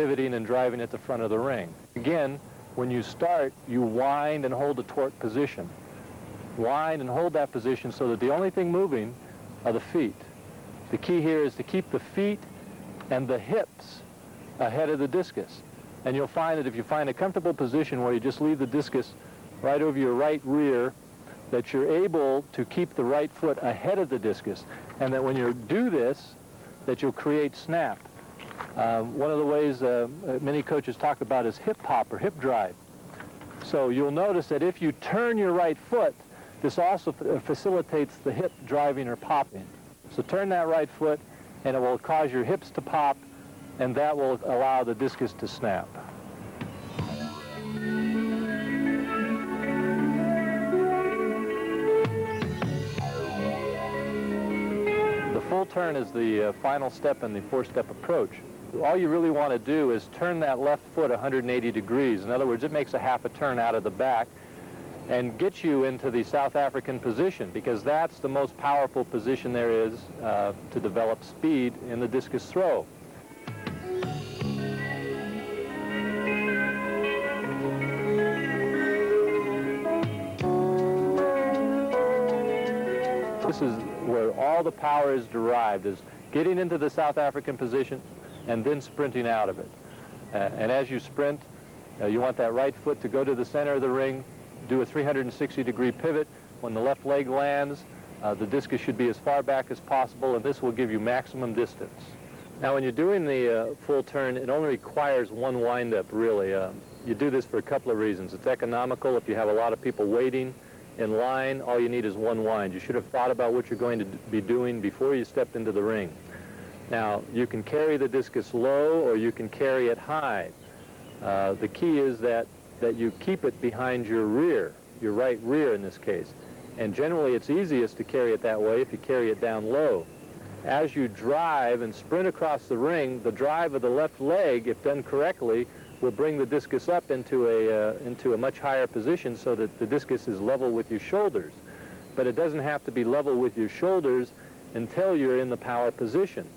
pivoting and driving at the front of the ring. Again, when you start, you wind and hold the torque position. Wind and hold that position so that the only thing moving are the feet. The key here is to keep the feet and the hips ahead of the discus. And you'll find that if you find a comfortable position where you just leave the discus right over your right rear, that you're able to keep the right foot ahead of the discus, and that when you do this, that you'll create snap. One of the ways many coaches talk about is hip hop or hip drive. So you'll notice that if you turn your right foot, this also facilitates the hip driving or popping. So turn that right foot, and it will cause your hips to pop, and that will allow the discus to snap. The full turn is the final step in the four-step approach. All you really want to do is turn that left foot 180 degrees. In other words, it makes a half a turn out of the back and get you into the South African position, because that's the most powerful position there is to develop speed in the discus throw. This is where all the power is derived, is getting into the South African position and then sprinting out of it. And as you sprint, you want that right foot to go to the center of the ring, do a 360-degree pivot. When the left leg lands, the discus should be as far back as possible, and this will give you maximum distance. Now, when you're doing the full turn, it only requires one wind-up, really. You do this for a couple of reasons. It's economical. If you have a lot of people waiting in line, all you need is one wind. You should have thought about what you're going to be doing before you stepped into the ring. Now, you can carry the discus low or you can carry it high. The key is that you keep it behind your rear, your right rear in this case. And generally it's easiest to carry it that way if you carry it down low. As you drive and sprint across the ring, the drive of the left leg, if done correctly, will bring the discus up into a much higher position so that the discus is level with your shoulders. But it doesn't have to be level with your shoulders until you're in the power position.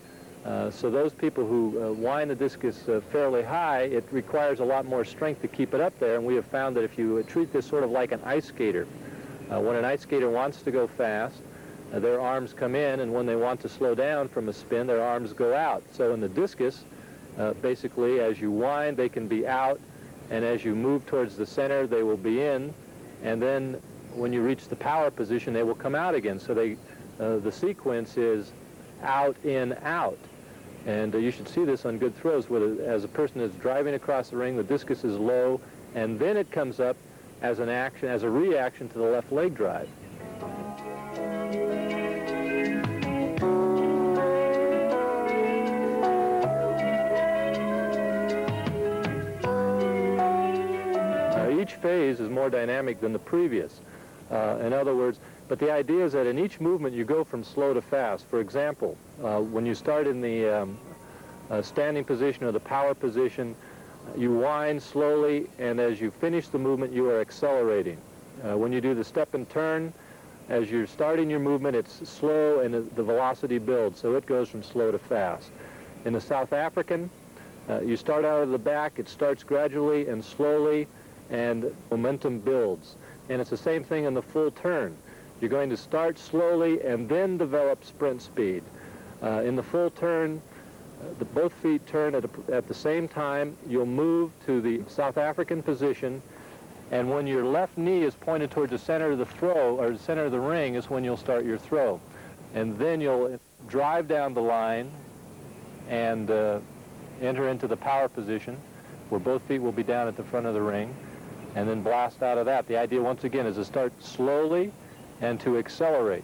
So those people who wind the discus fairly high, it requires a lot more strength to keep it up there, and we have found that if you treat this sort of like an ice skater, when an ice skater wants to go fast, their arms come in, and when they want to slow down from a spin, their arms go out. So in the discus, basically, as you wind, they can be out, and as you move towards the center, they will be in, and then when you reach the power position, they will come out again. So the sequence is out, in, out. And you should see this on good throws, where as a person is driving across the ring, the discus is low, and then it comes up as an action, as a reaction to the left leg drive. Each phase is more dynamic than the previous. In other words, but the idea is that in each movement you go from slow to fast. For example, when you start in the standing position or the power position, you wind slowly, and as you finish the movement, you are accelerating. When you do the step and turn, as you're starting your movement, it's slow and the velocity builds, so it goes from slow to fast. In the South African, you start out of the back, it starts gradually and slowly, and momentum builds. And it's the same thing in the full turn. You're going to start slowly and then develop sprint speed. In the full turn, both feet turn at the same time. You'll move to the South African position, and when your left knee is pointed towards the center of the throw, or the center of the ring, is when you'll start your throw. And then you'll drive down the line and enter into the power position, where both feet will be down at the front of the ring, and then blast out of that. The idea, once again, is to start slowly and to accelerate.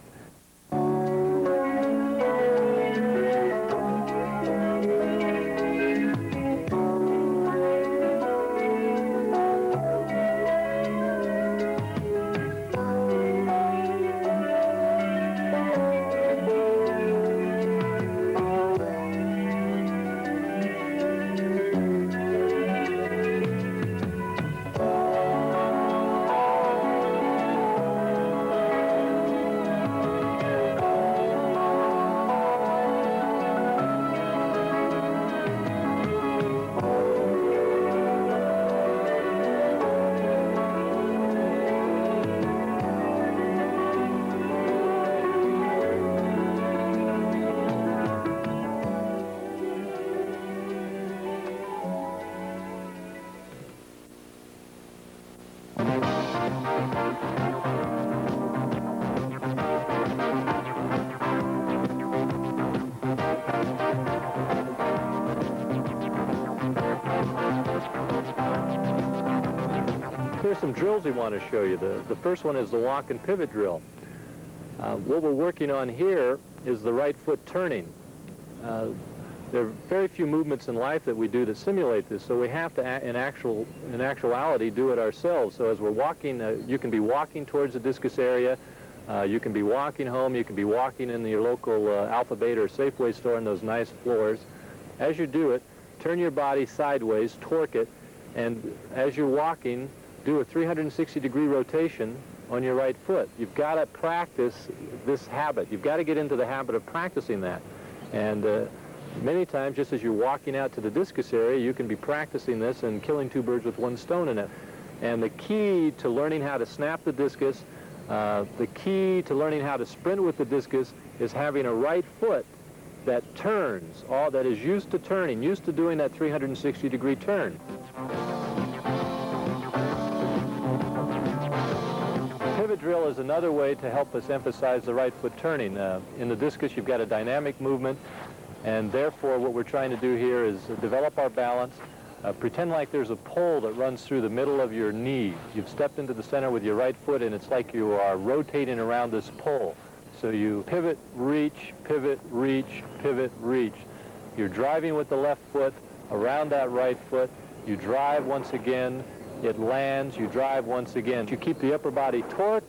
Here's some drills we want to show you. The first one is the walk and pivot drill. What we're working on here is the right foot turning. There are very few movements in life that we do that simulate this, so we have to, in actuality, do it ourselves. So as we're walking, you can be walking towards the discus area, you can be walking home, you can be walking in your local Alpha Beta or Safeway store in those nice floors. As you do it, turn your body sideways, torque it, and as you're walking, do a 360-degree rotation on your right foot. You've got to practice this habit. You've got to get into the habit of practicing that. And many times, just as you're walking out to the discus area, you can be practicing this and killing two birds with one stone in it. And the key to learning how to snap the discus, the key to learning how to sprint with the discus is having a right foot that turns, that is used to turning, used to doing that 360-degree turn. Pivot drill is another way to help us emphasize the right foot turning. In the discus, you've got a dynamic movement, and therefore what we're trying to do here is develop our balance. Pretend like there's a pole that runs through the middle of your knee. You've stepped into the center with your right foot, and it's like you are rotating around this pole. So you pivot, reach, pivot, reach, pivot, reach. You're driving with the left foot around that right foot. You drive once again. It lands. You drive once again. You keep the upper body torqued,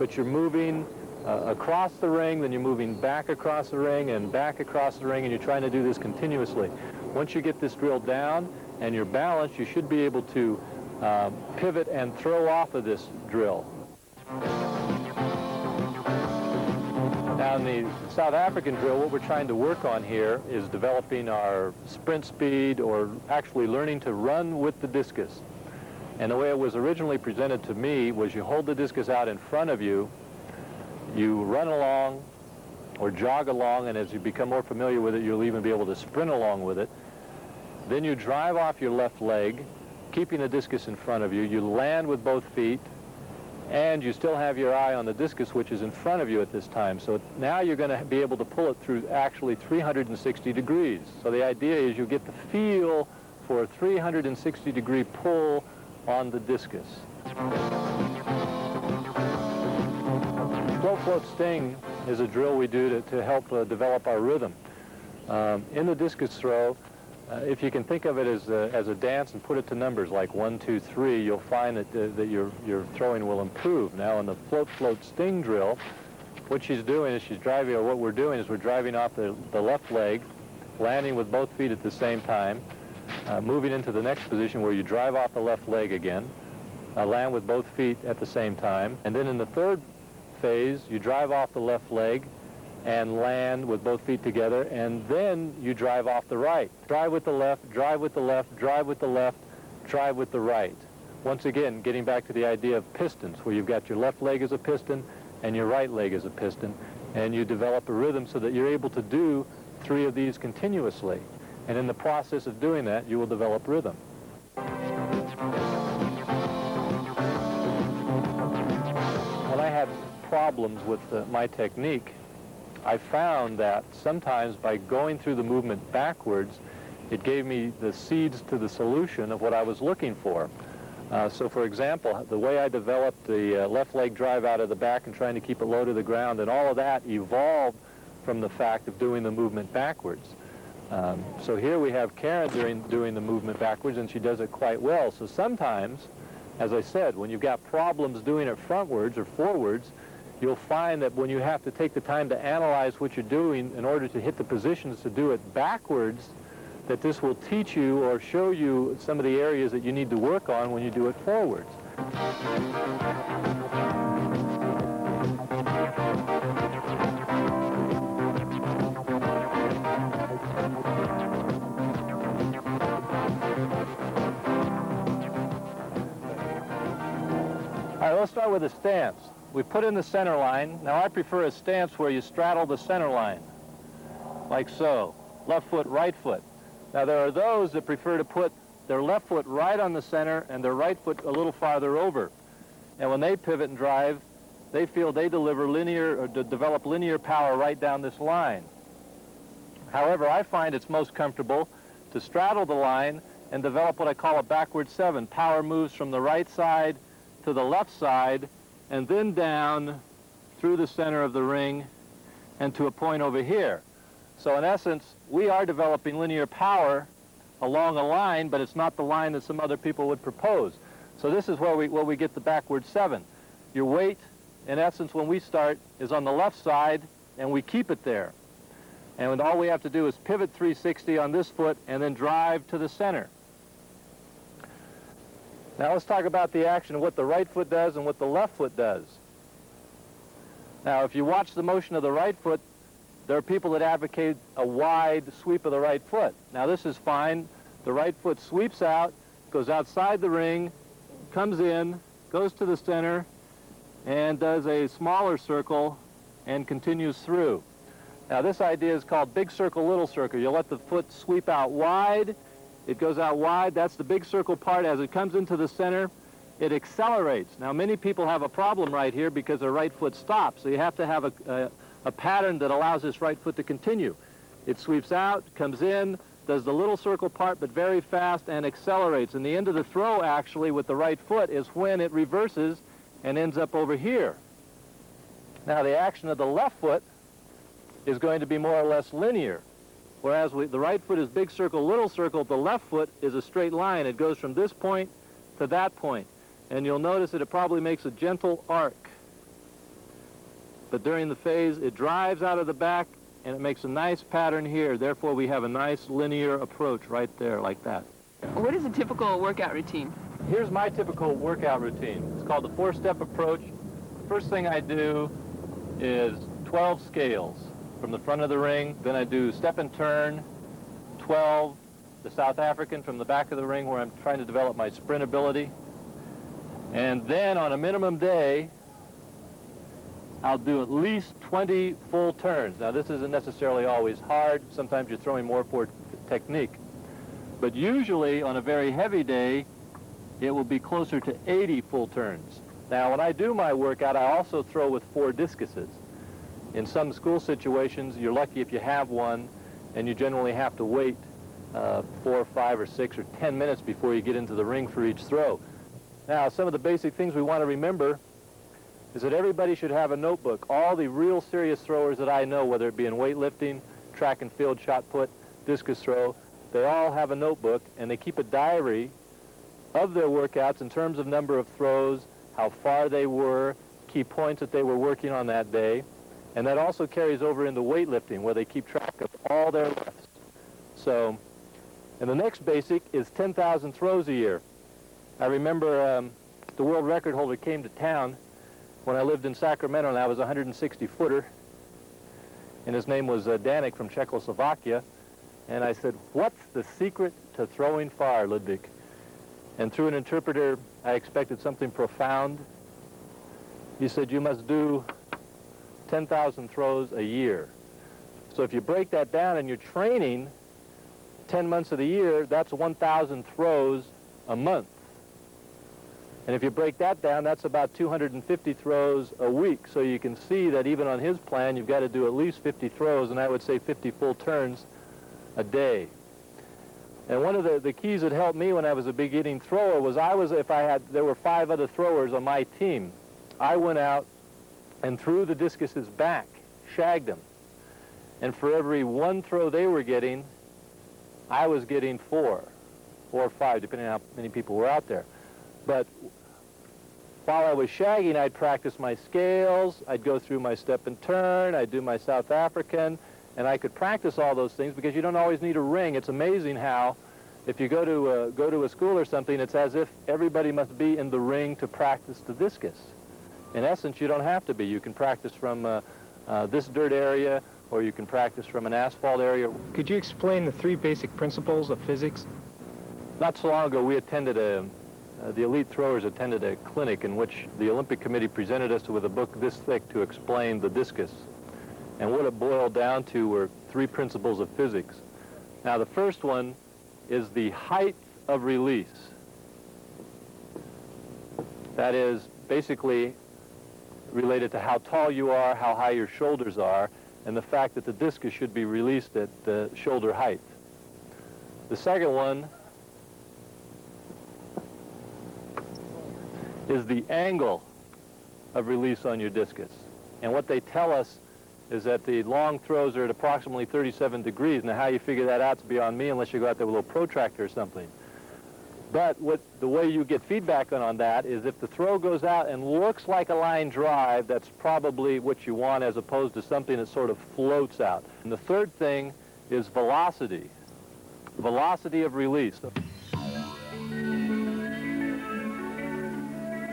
but you're moving across the ring, then you're moving back across the ring and back across the ring, and you're trying to do this continuously. Once you get this drill down and you're balanced, you should be able to pivot and throw off of this drill. Now in the South African drill, what we're trying to work on here is developing our sprint speed, or actually learning to run with the discus. And the way it was originally presented to me was you hold the discus out in front of you, you run along or jog along, and as you become more familiar with it, you'll even be able to sprint along with it. Then you drive off your left leg, keeping the discus in front of you. You land with both feet, and you still have your eye on the discus, which is in front of you at this time. So now you're going to be able to pull it through actually 360 degrees. So the idea is you get the feel for a 360-degree pull on the discus. Float, float, sting is a drill we do to help develop our rhythm. In the discus throw, if you can think of it as a dance and put it to numbers like 1, 2, 3, you'll find that your throwing will improve. Now in the float, float, sting drill, what she's doing is she's driving, or what we're doing is we're driving off the left leg, landing with both feet at the same time, moving into the next position where you drive off the left leg again, land with both feet at the same time, and then in the third phase, you drive off the left leg and land with both feet together, and then you drive off the right. Drive with the left, drive with the left, drive with the left, drive with the right. Once again, getting back to the idea of pistons, where you've got your left leg as a piston and your right leg as a piston, and you develop a rhythm so that you're able to do 3 of these continuously. And in the process of doing that, you will develop rhythm. When I had problems with my technique, I found that sometimes by going through the movement backwards, it gave me the seeds to the solution of what I was looking for. So for example, the way I developed the left leg drive out of the back and trying to keep it low to the ground, and all of that evolved from the fact of doing the movement backwards. So here we have Karen doing the movement backwards, and she does it quite well. So sometimes, as I said, when you've got problems doing it frontwards or forwards, you'll find that when you have to take the time to analyze what you're doing in order to hit the positions to do it backwards, that this will teach you or show you some of the areas that you need to work on when you do it forwards. All right, let's start with a stance. We put in the center line. Now I prefer a stance where you straddle the center line, like so. Left foot, right foot. Now there are those that prefer to put their left foot right on the center and their right foot a little farther over. And when they pivot and drive, they feel they deliver linear, or develop linear power right down this line. However, I find it's most comfortable to straddle the line and develop what I call a backward 7. Power moves from the right side to the left side, and then down through the center of the ring and to a point over here. So in essence, we are developing linear power along a line, but it's not the line that some other people would propose. So this is where we get the backward 7. Your weight, in essence, when we start, is on the left side, and we keep it there. And all we have to do is pivot 360 on this foot and then drive to the center. Now let's talk about the action of what the right foot does and what the left foot does. Now if you watch the motion of the right foot, there are people that advocate a wide sweep of the right foot. Now this is fine. The right foot sweeps out, goes outside the ring, comes in, goes to the center, and does a smaller circle and continues through. Now this idea is called big circle, little circle. You let the foot sweep out wide. It goes out wide. That's the big circle part. As it comes into the center, it accelerates. Now many people have a problem right here because their right foot stops. So you have to have a pattern that allows this right foot to continue. It sweeps out, comes in, does the little circle part, but very fast, and accelerates. And the end of the throw, actually, with the right foot is when it reverses and ends up over here. Now the action of the left foot is going to be more or less linear. Whereas the right foot is big circle, little circle, the left foot is a straight line. It goes from this point to that point. And you'll notice that it probably makes a gentle arc. But during the phase, it drives out of the back, and it makes a nice pattern here. Therefore, we have a nice linear approach right there, like that. What is a typical workout routine? Here's my typical workout routine. It's called the 4-step approach. The first thing I do is 12 scales from the front of the ring. Then I do step and turn, 12, the South African from the back of the ring where I'm trying to develop my sprint ability. And then on a minimum day, I'll do at least 20 full turns. Now this isn't necessarily always hard. Sometimes you're throwing more for technique. But usually on a very heavy day, it will be closer to 80 full turns. Now when I do my workout, I also throw with 4 discuses. In some school situations, you're lucky if you have one, and you generally have to wait 4, 5, or 6, or 10 minutes before you get into the ring for each throw. Now, some of the basic things we want to remember is that everybody should have a notebook. All the real serious throwers that I know, whether it be in weightlifting, track and field, shot put, discus throw, they all have a notebook, and they keep a diary of their workouts in terms of number of throws, how far they were, key points that they were working on that day. And that also carries over into weightlifting, where they keep track of all their lifts. So, and the next basic is 10,000 throws a year. I remember the world record holder came to town when I lived in Sacramento, and I was a 160-footer, and his name was Danik from Czechoslovakia. And I said, "What's the secret to throwing far, Ludwig?" And through an interpreter, I expected something profound. He said, "You must do 10,000 throws a year." So if you break that down and you're training 10 months of the year, that's 1,000 throws a month. And if you break that down, that's about 250 throws a week. So you can see that even on his plan, you've got to do at least 50 throws, and I would say 50 full turns a day. And one of the keys that helped me when I was a beginning thrower was there were 5 other throwers on my team. I went out and threw the discuses back, shagged them. And for every 1 throw they were getting, I was getting 4 or 5, depending on how many people were out there. But while I was shagging, I'd practice my scales, I'd go through my step and turn, I'd do my South African, and I could practice all those things because you don't always need a ring. It's amazing how, if you go to a school or something, it's as if everybody must be in the ring to practice the discus. In essence, you don't have to be. You can practice from this dirt area, or you can practice from an asphalt area. Could you explain the 3 basic principles of physics? Not so long ago, we attended the elite throwers attended a clinic in which the Olympic Committee presented us with a book this thick to explain the discus. And what it boiled down to were 3 principles of physics. Now, the first one is the height of release. That is basically related to how tall you are, how high your shoulders are, and the fact that the discus should be released at the shoulder height. The second one is the angle of release on your discus. And what they tell us is that the long throws are at approximately 37 degrees. Now, how you figure that out is beyond me unless you go out there with a little protractor or something. But the way you get feedback on that is if the throw goes out and looks like a line drive, that's probably what you want as opposed to something that sort of floats out. And the third thing is velocity, velocity of release. The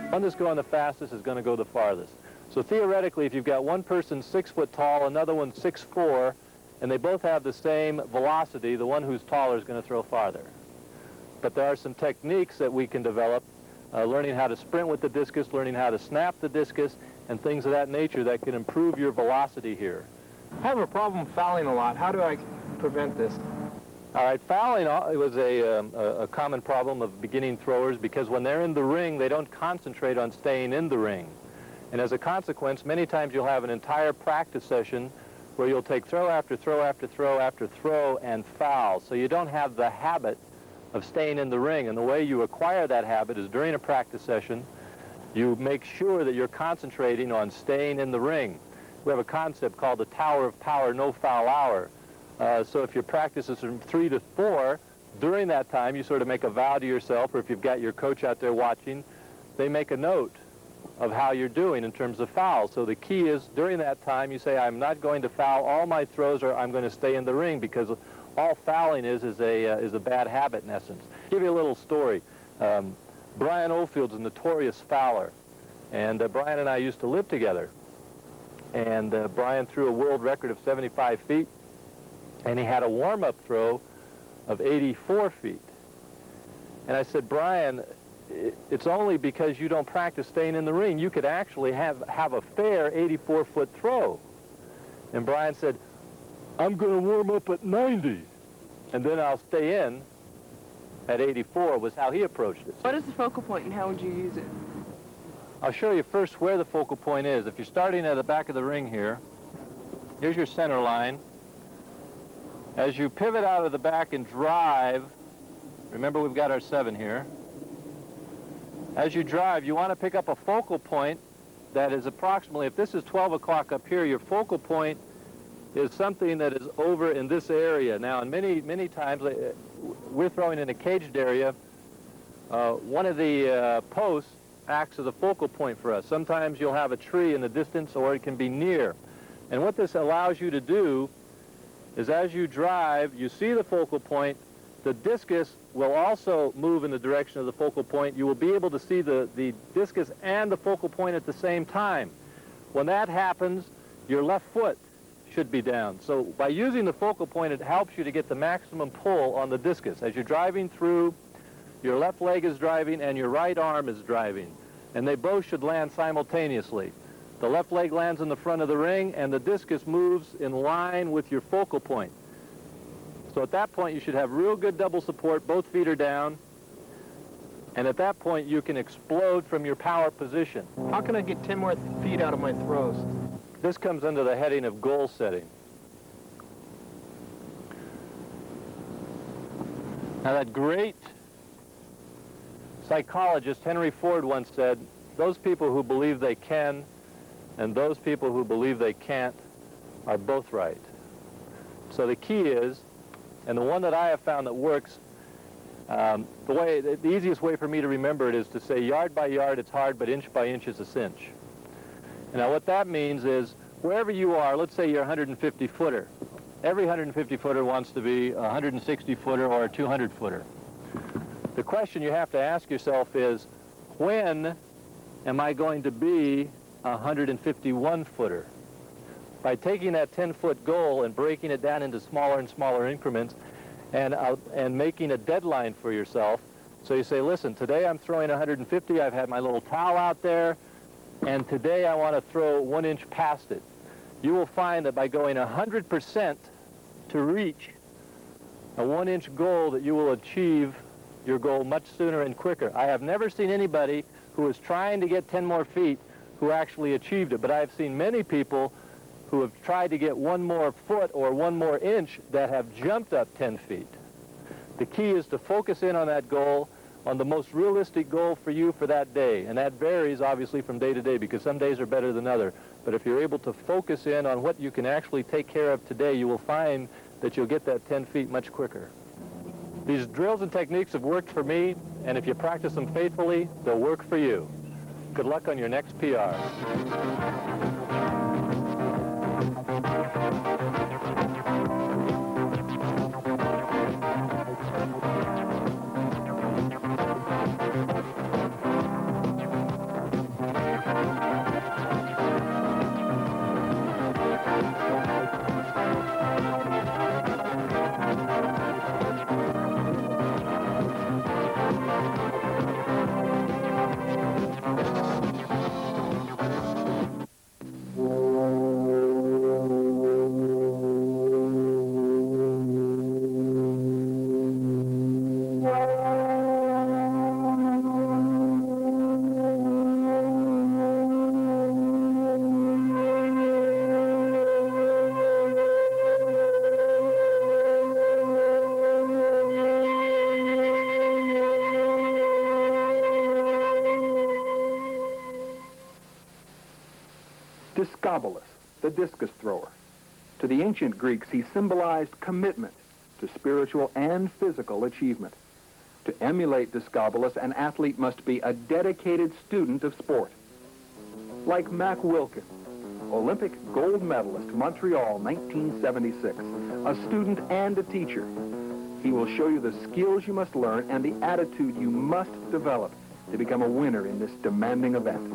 one that's going the fastest is going to go the farthest. So theoretically, if you've got one person 6 foot tall, another one 6'4", and they both have the same velocity, the one who's taller is going to throw farther. But there are some techniques that we can develop, learning how to sprint with the discus, learning how to snap the discus, and things of that nature that can improve your velocity here. I have a problem fouling a lot. How do I prevent this? All right, fouling it was a common problem of beginning throwers because when they're in the ring, they don't concentrate on staying in the ring. And as a consequence, many times you'll have an entire practice session where you'll take throw after throw after throw after throw and foul. So you don't have the habit of staying in the ring. And the way you acquire that habit is during a practice session, you make sure that you're concentrating on staying in the ring. We have a concept called the Tower of Power, no foul hour. So if your practice is from 3 to 4, during that time you sort of make a vow to yourself, or if you've got your coach out there watching, they make a note of how you're doing in terms of fouls. So the key is during that time you say, I'm not going to foul all my throws or I'm going to stay in the ring, because all fouling is a bad habit in essence. I'll give you a little story. Brian Oldfield's a notorious fouler, and Brian and I used to live together. And Brian threw a world record of 75 feet, and he had a warm-up throw of 84 feet. And I said, Brian, it's only because you don't practice staying in the ring. You could actually have a fair 84-foot throw. And Brian said, I'm going to warm up at 90, and then I'll stay in at 84, was how he approached it. What is the focal point and how would you use it? I'll show you first where the focal point is. If you're starting at the back of the ring here, here's your center line. As you pivot out of the back and drive, remember we've got our 7 here. As you drive, you want to pick up a focal point that is approximately, if this is 12 o'clock up here, your focal point is something that is over in this area. Now, and many times, we're throwing in a caged area. One of the posts acts as a focal point for us. Sometimes you'll have a tree in the distance, or it can be near. And what this allows you to do is as you drive, you see the focal point. The discus will also move in the direction of the focal point. You will be able to see the discus and the focal point at the same time. When that happens, your left foot should be down. So by using the focal point, it helps you to get the maximum pull on the discus. As you're driving through, your left leg is driving and your right arm is driving. And they both should land simultaneously. The left leg lands in the front of the ring and the discus moves in line with your focal point. So at that point, you should have real good double support. Both feet are down. And at that point, you can explode from your power position. How can I get 10 more feet out of my throws? This comes under the heading of goal setting. Now, that great psychologist Henry Ford once said, those people who believe they can and those people who believe they can't are both right. So the key is, and the one that I have found that works, the easiest way for me to remember it is to say yard by yard it's hard, but inch by inch is a cinch. Now what that means is wherever you are, let's say you're a 150-footer. Every 150-footer wants to be a 160-footer or a 200-footer. The question you have to ask yourself is, when am I going to be a 151-footer? By taking that 10-foot goal and breaking it down into smaller and smaller increments and making a deadline for yourself. So you say, listen, today I'm throwing 150, I've had my little towel out there, and today I want to throw 1 inch past it. You will find that by going 100% to reach a 1 inch goal that you will achieve your goal much sooner and quicker. I have never seen anybody who was trying to get 10 more feet who actually achieved it, but I have seen many people who have tried to get 1 more foot or 1 more inch that have jumped up 10 feet. The key is to focus in on that goal, on the most realistic goal for you for that day. And that varies, obviously, from day to day, because some days are better than others. But if you're able to focus in on what you can actually take care of today, you will find that you'll get that 10 feet much quicker. These drills and techniques have worked for me, and if you practice them faithfully, they'll work for you. Good luck on your next PR. Discobulus, the discus thrower. To the ancient Greeks, he symbolized commitment to spiritual and physical achievement. To emulate Discobulus, an athlete must be a dedicated student of sport. Like Mac Wilkin, Olympic gold medalist, Montreal, 1976, a student and a teacher. He will show you the skills you must learn and the attitude you must develop to become a winner in this demanding event.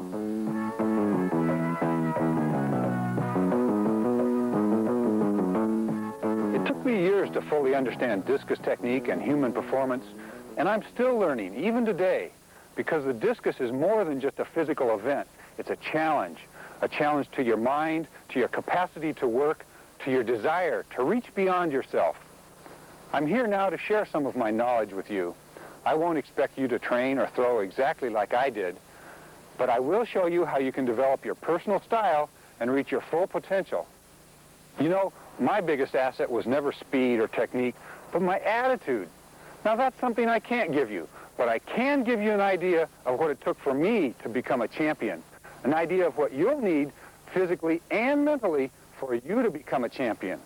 It took me years to fully understand discus technique and human performance, and I'm still learning, even today, because the discus is more than just a physical event. It's a challenge to your mind, to your capacity to work, to your desire to reach beyond yourself. I'm here now to share some of my knowledge with you. I won't expect you to train or throw exactly like I did, but I will show you how you can develop your personal style and reach your full potential. You know, my biggest asset was never speed or technique, but my attitude. Now that's something I can't give you, but I can give you an idea of what it took for me to become a champion, an idea of what you'll need physically and mentally for you to become a champion.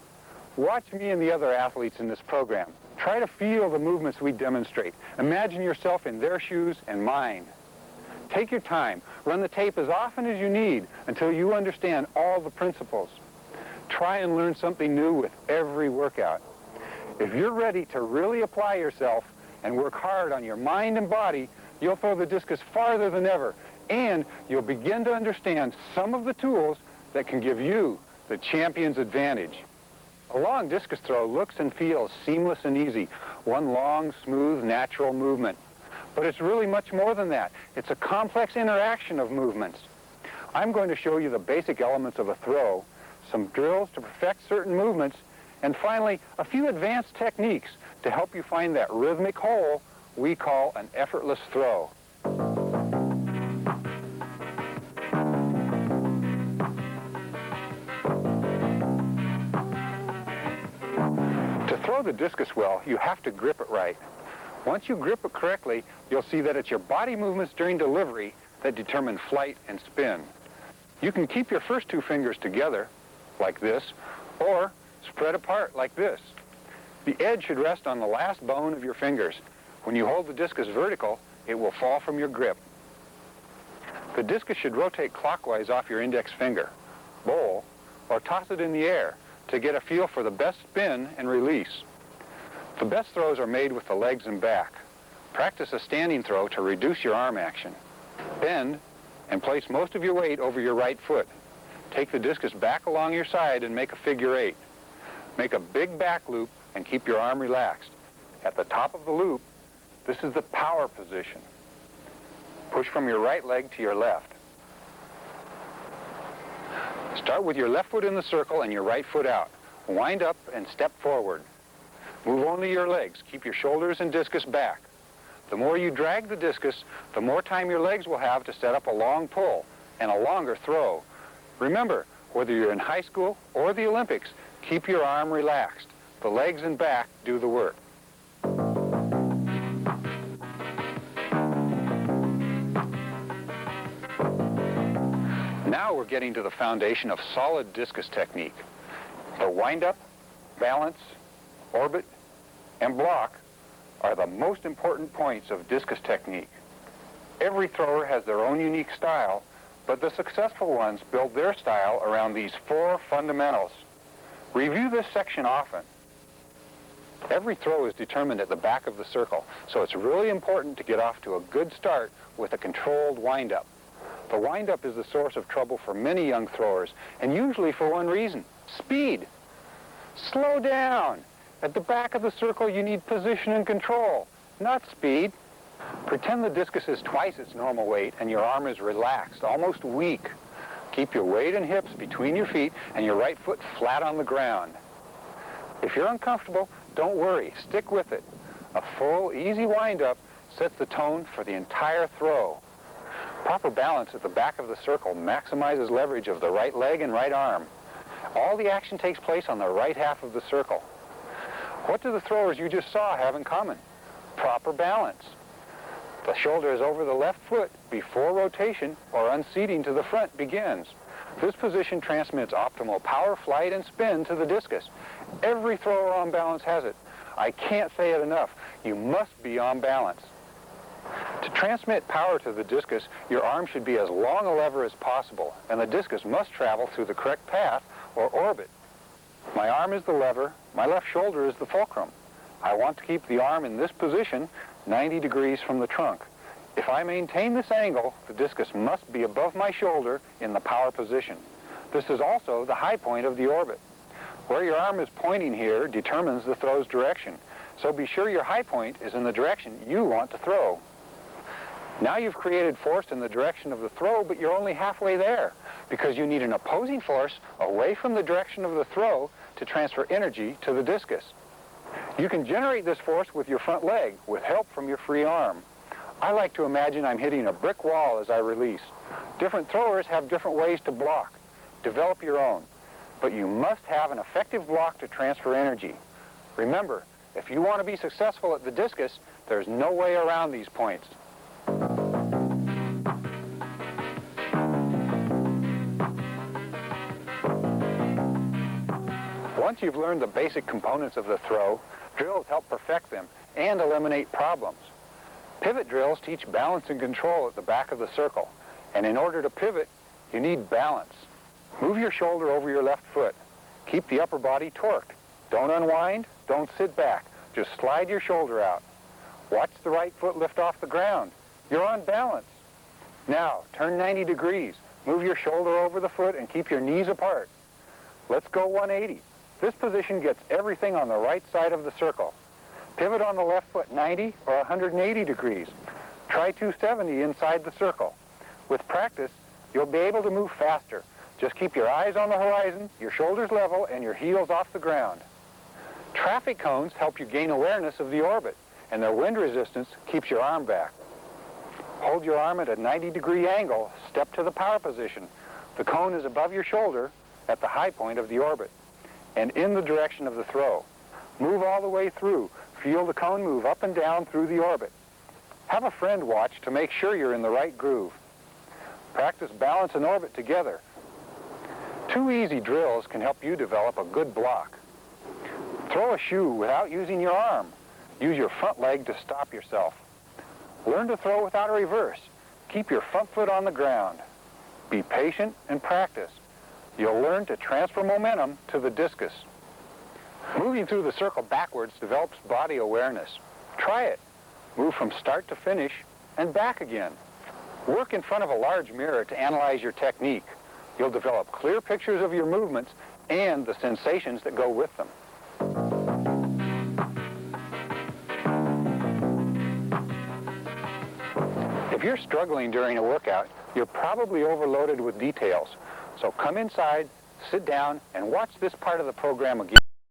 Watch me and the other athletes in this program. Try to feel the movements we demonstrate. Imagine yourself in their shoes and mine. Take your time. Run the tape as often as you need until you understand all the principles. Try and learn something new with every workout. If you're ready to really apply yourself and work hard on your mind and body, you'll throw the discus farther than ever, and you'll begin to understand some of the tools that can give you the champion's advantage. A long discus throw looks and feels seamless and easy, one long, smooth, natural movement. But it's really much more than that. It's a complex interaction of movements. I'm going to show you the basic elements of a throw, some drills to perfect certain movements, and finally, a few advanced techniques to help you find that rhythmic hole we call an effortless throw. To throw the discus well, you have to grip it right. Once you grip it correctly, you'll see that it's your body movements during delivery that determine flight and spin. You can keep your first two fingers together, like this, or spread apart like this. The edge should rest on the last bone of your fingers. When you hold the discus vertical, it will fall from your grip. The discus should rotate clockwise off your index finger, bowl, or toss it in the air to get a feel for the best spin and release. The best throws are made with the legs and back. Practice a standing throw to reduce your arm action. Bend and place most of your weight over your right foot. Take the discus back along your side and make a figure 8. Make a big back loop and keep your arm relaxed. At the top of the loop, this is the power position. Push from your right leg to your left. Start with your left foot in the circle and your right foot out. Wind up and step forward. Move only your legs. Keep your shoulders and discus back. The more you drag the discus, the more time your legs will have to set up a long pull and a longer throw. Remember, whether you're in high school or the Olympics, keep your arm relaxed. The legs and back do the work. Now we're getting to the foundation of solid discus technique. The wind-up, balance, orbit, and block are the most important points of discus technique. Every thrower has their own unique style, but the successful ones build their style around these 4 fundamentals. Review this section often. Every throw is determined at the back of the circle, so it's really important to get off to a good start with a controlled wind-up. The wind-up is the source of trouble for many young throwers, and usually for one reason: speed. Slow down. At the back of the circle, you need position and control, not speed. Pretend the discus is twice its normal weight and your arm is relaxed, almost weak. Keep your weight and hips between your feet and your right foot flat on the ground. If you're uncomfortable, don't worry, stick with it. A full, easy wind-up sets the tone for the entire throw. Proper balance at the back of the circle maximizes leverage of the right leg and right arm. All the action takes place on the right half of the circle. What do the throwers you just saw have in common? Proper balance. The shoulder is over the left foot before rotation or unseating to the front begins. This position transmits optimal power, flight, and spin to the discus. Every thrower on balance has it. I can't say it enough. You must be on balance. To transmit power to the discus, your arm should be as long a lever as possible, and the discus must travel through the correct path or orbit. My arm is the lever, my left shoulder is the fulcrum. I want to keep the arm in this position 90 degrees from the trunk. If I maintain this angle, the discus must be above my shoulder in the power position. This is also the high point of the orbit. Where your arm is pointing here determines the throw's direction, so be sure your high point is in the direction you want to throw. Now you've created force in the direction of the throw, but you're only halfway there, because you need an opposing force away from the direction of the throw to transfer energy to the discus. You can generate this force with your front leg, with help from your free arm. I like to imagine I'm hitting a brick wall as I release. Different throwers have different ways to block. Develop your own. But you must have an effective block to transfer energy. Remember, if you want to be successful at the discus, there's no way around these points. Once you've learned the basic components of the throw, drills help perfect them and eliminate problems. Pivot drills teach balance and control at the back of the circle, and in order to pivot, you need balance. Move your shoulder over your left foot. Keep the upper body torqued. Don't unwind, don't sit back. Just slide your shoulder out. Watch the right foot lift off the ground. You're on balance. Now, turn 90 degrees. Move your shoulder over the foot and keep your knees apart. Let's go 180. This position gets everything on the right side of the circle. Pivot on the left foot 90 or 180 degrees. Try 270 inside the circle. With practice, you'll be able to move faster. Just keep your eyes on the horizon, your shoulders level, and your heels off the ground. Traffic cones help you gain awareness of the orbit, and their wind resistance keeps your arm back. Hold your arm at a 90-degree angle, step to the power position. The cone is above your shoulder at the high point of the orbit and in the direction of the throw. Move all the way through. Feel the cone move up and down through the orbit. Have a friend watch to make sure you're in the right groove. Practice balance and orbit together. 2 easy drills can help you develop a good block. Throw a shoe without using your arm. Use your front leg to stop yourself. Learn to throw without a reverse. Keep your front foot on the ground. Be patient and practice. You'll learn to transfer momentum to the discus. Moving through the circle backwards develops body awareness. Try it. Move from start to finish and back again. Work in front of a large mirror to analyze your technique. You'll develop clear pictures of your movements and the sensations that go with them. If you're struggling during a workout, you're probably overloaded with details. So come inside, sit down, and watch this part of the program again.